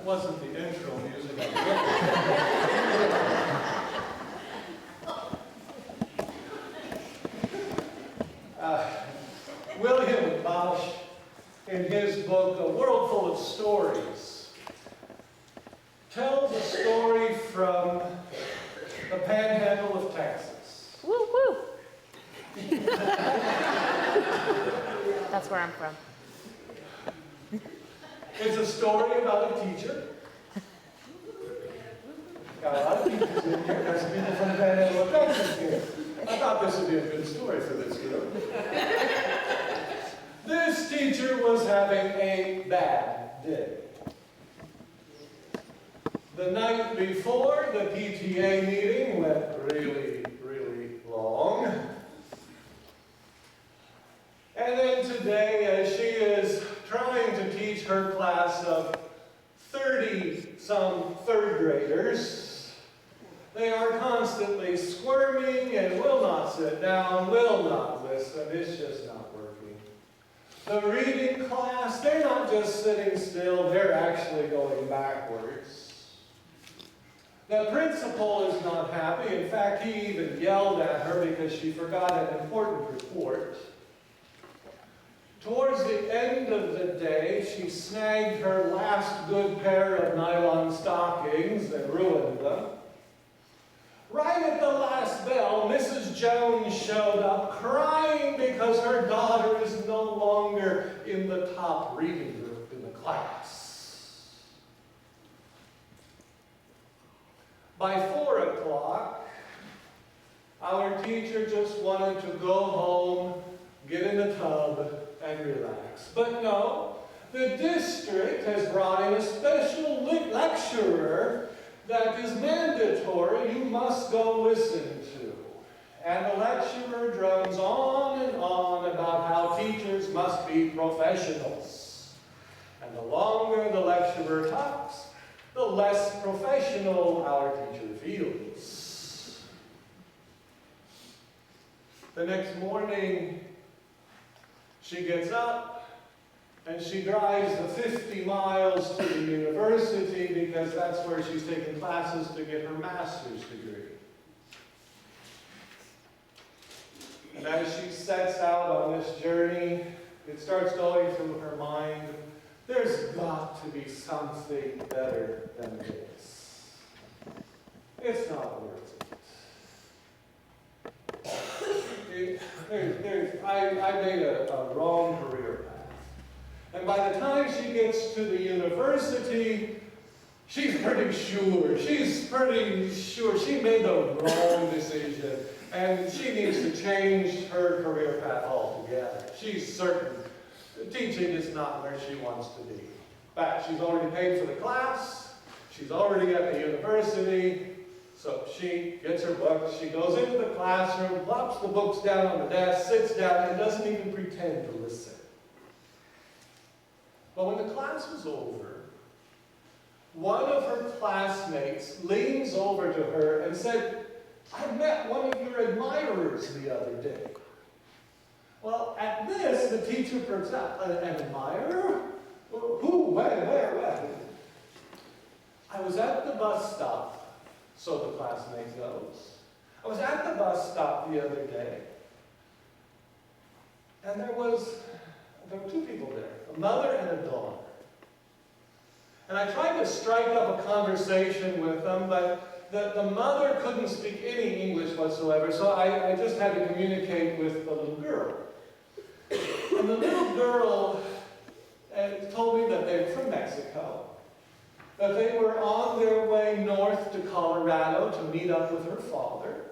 wasn't the intro music. William Bosch, in his book, A World Full of Stories, tells a story from the panhandle of Texas. Woo woo! That's where I'm from. It's a story about a teacher. Got a lot of teachers in here. Got some people from the panhandle of Texas here. I thought this would be a good story for this group. This teacher was having a bad day. The night before, the PTA meeting went really, really long. And then today, as she is trying to teach her class of 30-some third graders, they are constantly squirming and will not sit down, will not listen. It's just not working. The reading class, they're not just sitting still, they're actually going backwards. The principal is not happy. In fact, he even yelled at her because she forgot an important report. Towards the end of the day, she snagged her last good pair of nylon stockings and ruined them. Right at the last bell, Mrs. Jones showed up crying because her daughter is no longer in the top reading group in the class. By 4 o'clock, our teacher just wanted to go home, get in the tub, and relax. But no, the district has brought in a special lecturer that is mandatory, you must go listen to. And the lecturer drones on and on about how teachers must be professionals. And the longer the lecturer talks, the less professional our teacher feels. The next morning, she gets up and she drives the 50 miles to the university because that's where she's taking classes to get her master's degree. And as she sets out on this journey, it starts going through her mind, there's got to be something better than this. It's not worth it. I made a wrong career path. And by the time she gets to the university, she's pretty sure she made the wrong decision. And she needs to change her career path altogether. She's certain teaching is not where she wants to be. In fact, she's already paid for the class. She's already at the university. So she gets her books, she goes into the classroom, plops the books down on the desk, sits down, and doesn't even pretend to listen. But when the class was over, one of her classmates leans over to her and said, I met one of your admirers the other day. Well, at this, the teacher perks up. An admirer? Who? Where? I was at the bus stop. So the classmate goes. I was at the bus stop the other day, and there were 2 people there, a mother and a daughter. And I tried to strike up a conversation with them, but the mother couldn't speak any English whatsoever, so I just had to communicate with the little girl. And the little girl told me that they were from Mexico, that they were on their way north to Colorado to meet up with her father.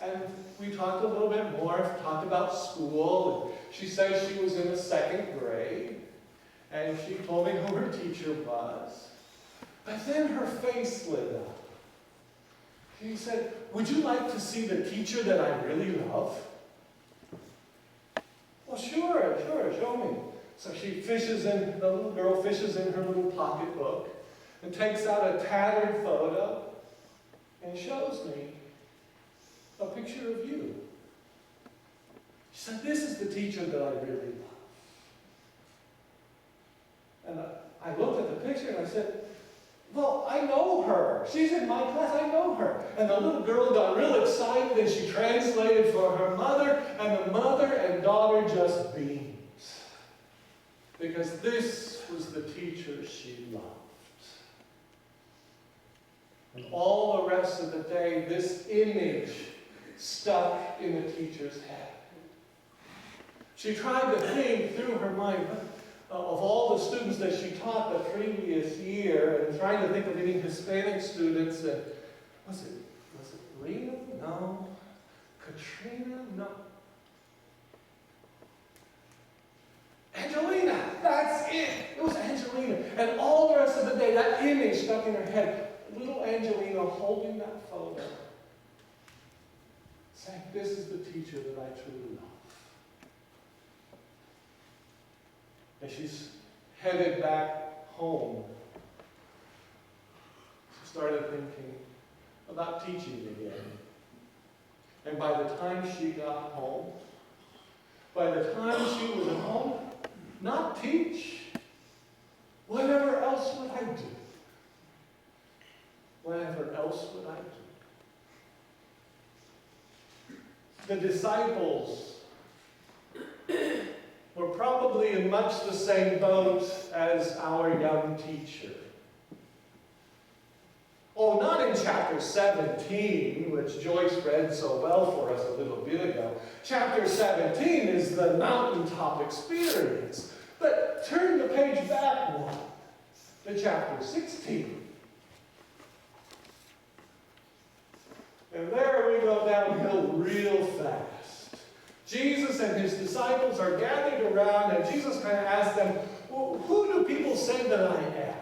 And we talked a little bit more, talked about school. And she said she was in the 2nd grade. And she told me who her teacher was. But then her face lit up. She said, would you like to see the teacher that I really love? Well, sure, show me. So the little girl fishes in her little pocketbook and takes out a tattered photo and shows me a picture of you. She said, this is the teacher that I really love. And I looked at the picture and I said, Well, I know her. She's in my class. I know her. And the little girl got real excited and she translated for her mother, and the mother and daughter just beamed. Because this was the teacher she loved. And all the rest of the day, this image stuck in the teacher's head. She tried to think through her mind of all the students that she taught the previous year, and trying to think of any Hispanic students. And was it Rena? No. Katrina? No. Angelina! That's it! It was Angelina. And all the rest of the day, that image stuck in her head. Little Angelina holding that photo, saying, this is the teacher that I truly love. And she's headed back home. She started thinking about teaching again. And by the time she got home, by the time she was at home, not teach. Whatever else would I do? Whatever else would I do? The disciples were probably in much the same boat as our young teacher. Oh, not in chapter 17, which Joyce read so well for us a little bit ago. Chapter 17 is the mountaintop experience. But turn the page back one to chapter 16. And there we go downhill real fast. Jesus and his disciples are gathered around, and Jesus kind of asks them, well, who do people say that I am?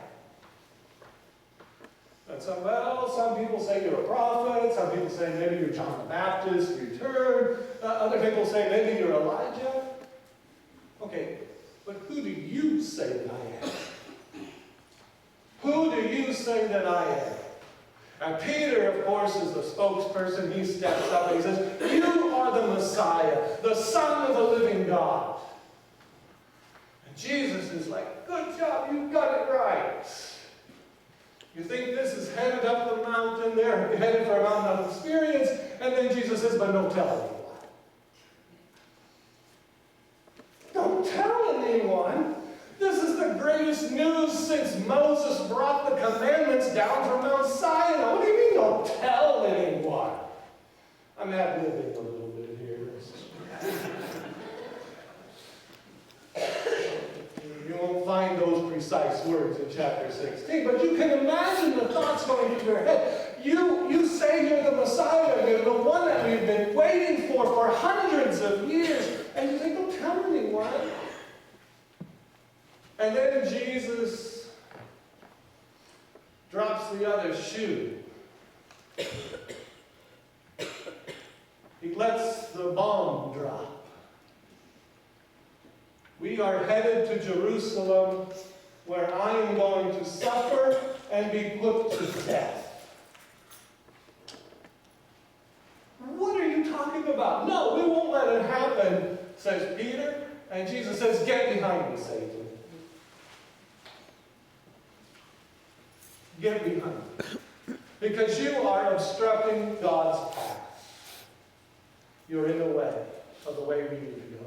And so, well, some people say you're a prophet. Some people say maybe you're John the Baptist returned. Other people say maybe you're Elijah. Okay, but who do you say that I am? Who do you say that I am? And Peter, of course, is the spokesperson. He steps up and he says, you are the Messiah, the Son of the living God. And Jesus is like, good job, you got it right. You think this is headed up the mountain, they're headed for a mountain of experience, and then Jesus says, but don't tell anyone. Don't tell anyone. This is the greatest news since Moses brought the commandments down from Mount Sinai. What do you mean don't tell anyone? I'm ad-libbing a little bit here. You won't find those precise words in chapter 16, but you can imagine the thoughts going through your head. You say you're the Messiah, you're the one that we've been waiting for hundreds of years, and you think, don't tell anyone. And then Jesus drops the other shoe. He lets the bomb drop. We are headed to Jerusalem, where I am going to suffer and be put to death. What are you talking about? No, we won't let it happen, says Peter. And Jesus says, get behind me, Satan. Get behind me. Because you are obstructing God's path. You're in the way of the way we need to go.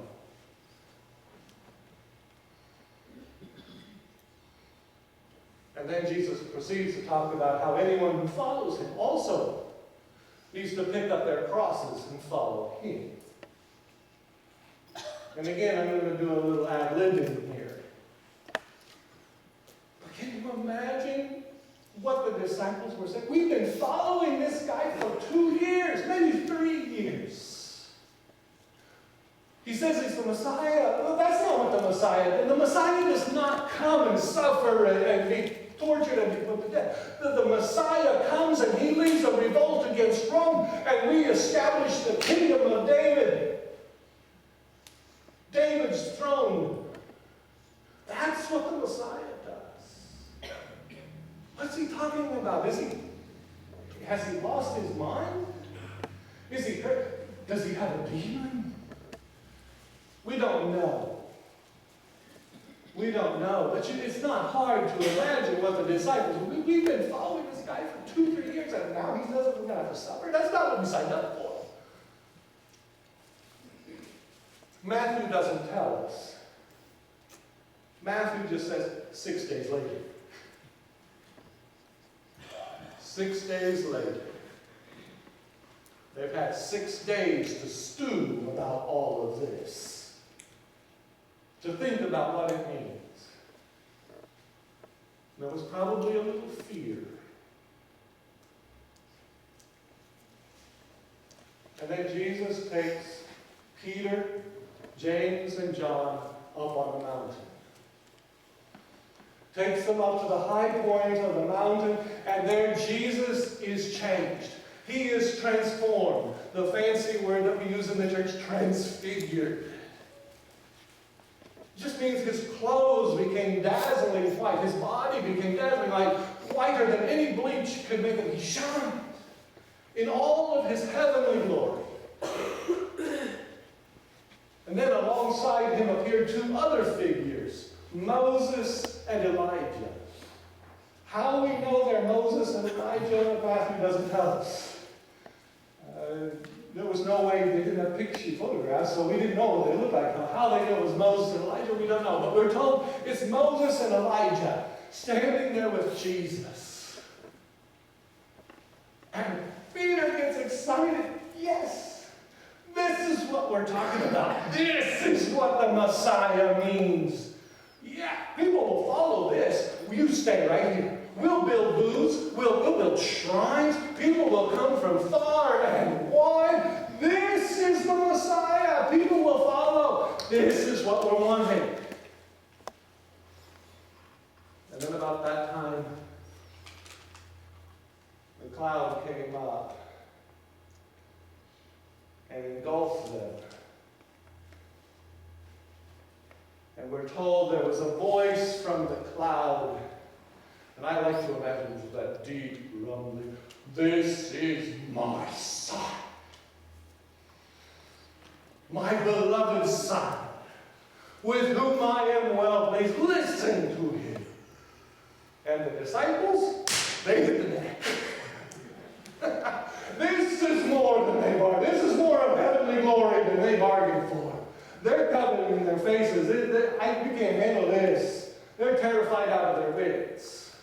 And then Jesus proceeds to talk about how anyone who follows him also needs to pick up their crosses and follow him. And again, I'm going to do a little ad-libbing here. But can you imagine what the disciples were saying? We've been following this guy for 2 years, maybe 3 years. He says he's the Messiah. Well, that's not what the Messiah did. The Messiah does not come and suffer and be tortured and be put to death. The Messiah comes and he leads a revolt against Rome, and we establish the kingdom of David. David's throne. That's what the Messiah does. What's he talking about? Has he lost his mind? Is he hurt? Does he have a demon? We don't know. We don't know. But it's not hard to imagine what the disciples, we've been following this guy for 2-3 years, and now he says we're going to have to suffer. That's not what we signed up for. Matthew doesn't tell us. Matthew just says 6 days later. 6 days later. They've had 6 days to stew about all of this. To think about what it means. There was probably a little fear. And then Jesus takes Peter, James, and John up on the mountain. Takes them up to the high point of the mountain, and there Jesus is changed. He is transformed. The fancy word that we use in the church, transfigured. It just means his clothes became dazzling white. His body became dazzling white, whiter than any bleach could make it. He shined in all of his heavenly glory. And then alongside him appeared 2 other figures, Moses and Elijah. How we know they're Moses and Elijah, Matthew doesn't tell us. There was no way, they didn't have picture photographs, so we didn't know what they looked like. How they knew it was Moses and Elijah, we don't know. But we're told it's Moses and Elijah standing there with Jesus. And Peter gets excited. Yes, this is what we're talking about. This is what the Messiah means. Yeah, people will follow this. You stay right here. We'll build booths. We'll build shrines. People will come from far and wide. This is the Messiah. People will follow. This is what we're wanting. And then about that time, the cloud came up and engulfed them. And we're told there was a voice from the cloud. And I like to imagine that deep rumbling. This is my son. My beloved son, with whom I am well pleased. Listen to him. And the disciples, they hit the neck. This is more than they bargained. This is more of heavenly glory than they bargained for. They're coveting in their faces. We can't handle this. They're terrified out of their wits.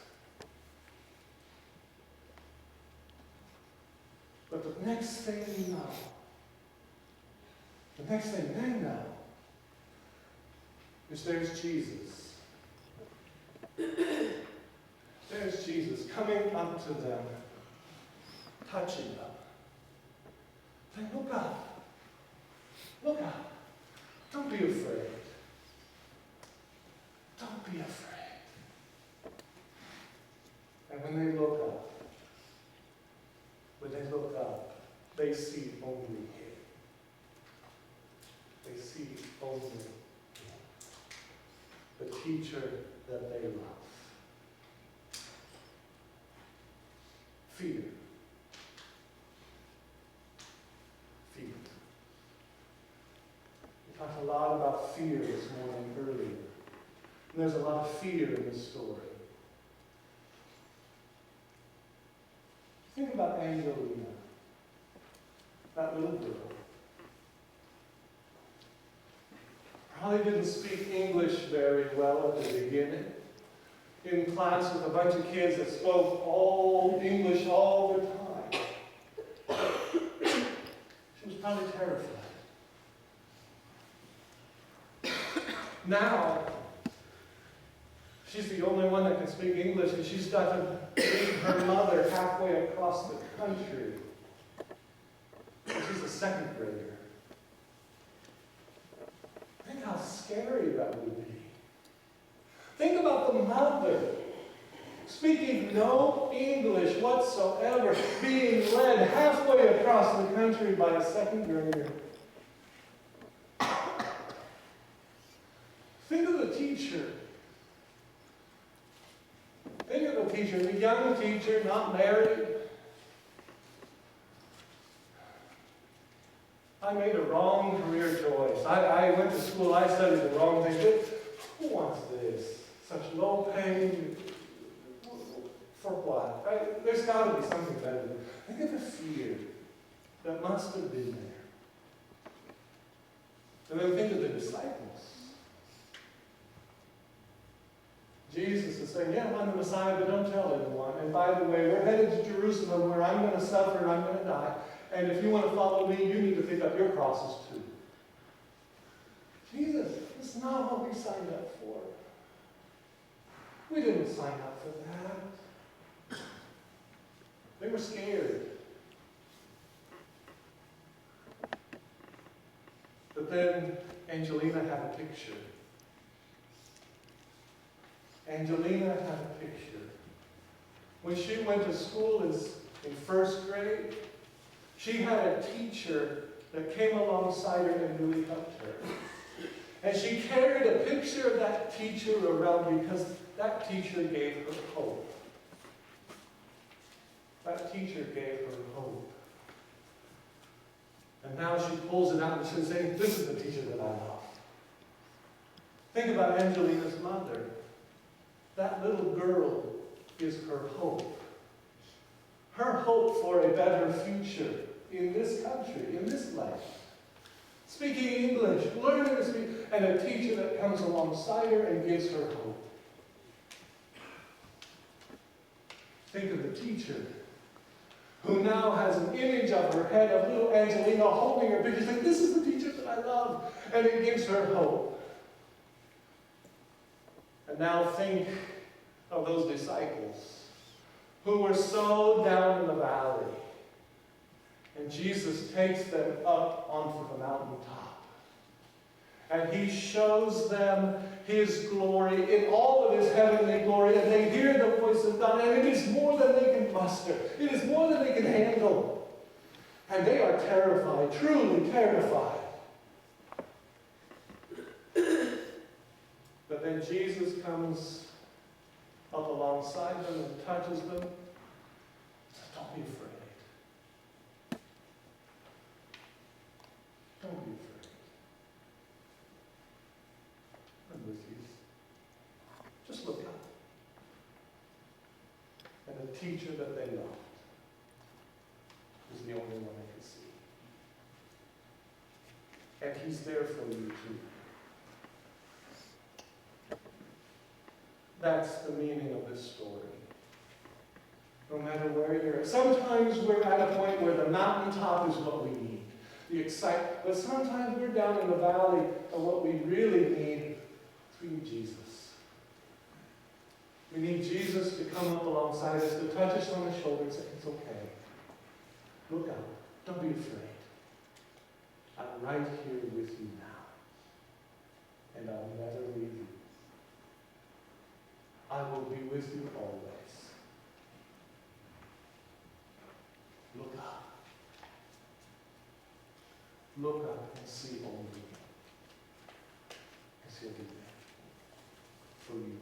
But the next thing you know, the next thing they know, is there's Jesus. There's Jesus coming up to them, touching them. Saying, look up. Look up. Don't be afraid. Don't be afraid. And when they look up, they see only him. They see only him. The teacher that they love. Fear. Fear. We talked a lot about fear this morning earlier. And there's a lot of fear in this story. Think about Angelina, that little girl. Probably didn't speak English very well at the beginning. In class with a bunch of kids that spoke all English all the time. She was probably terrified. Now, she's the only one that can speak English, and she's got to meet her mother halfway across the country. She's a second grader. Think how scary that would be. Think about the mother speaking no English whatsoever, being led halfway across the country by a second grader. Think of the teacher. Think of the teacher, the young teacher, not married. I made a wrong career choice. I went to school, I studied the wrong thing. Who wants this? Such low pain? For what? Right? There's got to be something better than that. Think of the fear that must have been there. And then think of the disciples. Jesus is saying, yeah, I'm the Messiah, but don't tell anyone. And by the way, we're headed to Jerusalem where I'm going to suffer and I'm going to die. And if you want to follow me, you need to pick up your crosses too. Jesus, this is not what we signed up for. We didn't sign up for that. They were scared. But then Angelina had a picture. Angelina had a picture. When she went to school in first grade, she had a teacher that came alongside her and really helped her. And she carried a picture of that teacher around because that teacher gave her hope. That teacher gave her hope. And now she pulls it out and she's saying, this is the teacher that I love. Think about Angelina's mother. That little girl is her hope. Her hope for a better future in this country, in this life. Speaking English, learning to speak, and a teacher that comes alongside her and gives her hope. Think of the teacher who now has an image of her head of little Angelina holding her picture, saying, this is the teacher that I love, and it gives her hope. And now think of those disciples who were so down in the valley. And Jesus takes them up onto the mountaintop. And he shows them his glory in all of his heavenly glory. And they hear the voice of God. And it is more than they can muster. It is more than they can handle. And they are terrified, truly terrified. But then Jesus comes up alongside them and touches them. Don't be afraid. Don't be afraid. I'm with you. Just look up. And the teacher that they loved is the only one they could see. And he's there for you too. That's the meaning of this story. No matter where you're at. Sometimes we're at a point where the mountaintop is what we need. The excitement. But sometimes we're down in the valley, and what we really need is we need Jesus. We need Jesus to come up alongside us, to touch us on the shoulder and say, it's okay. Look out. Don't be afraid. I'm right here with you now. And I'll never leave you. I will be with you always. Look up. Look up and see only. Because he'll be there for you.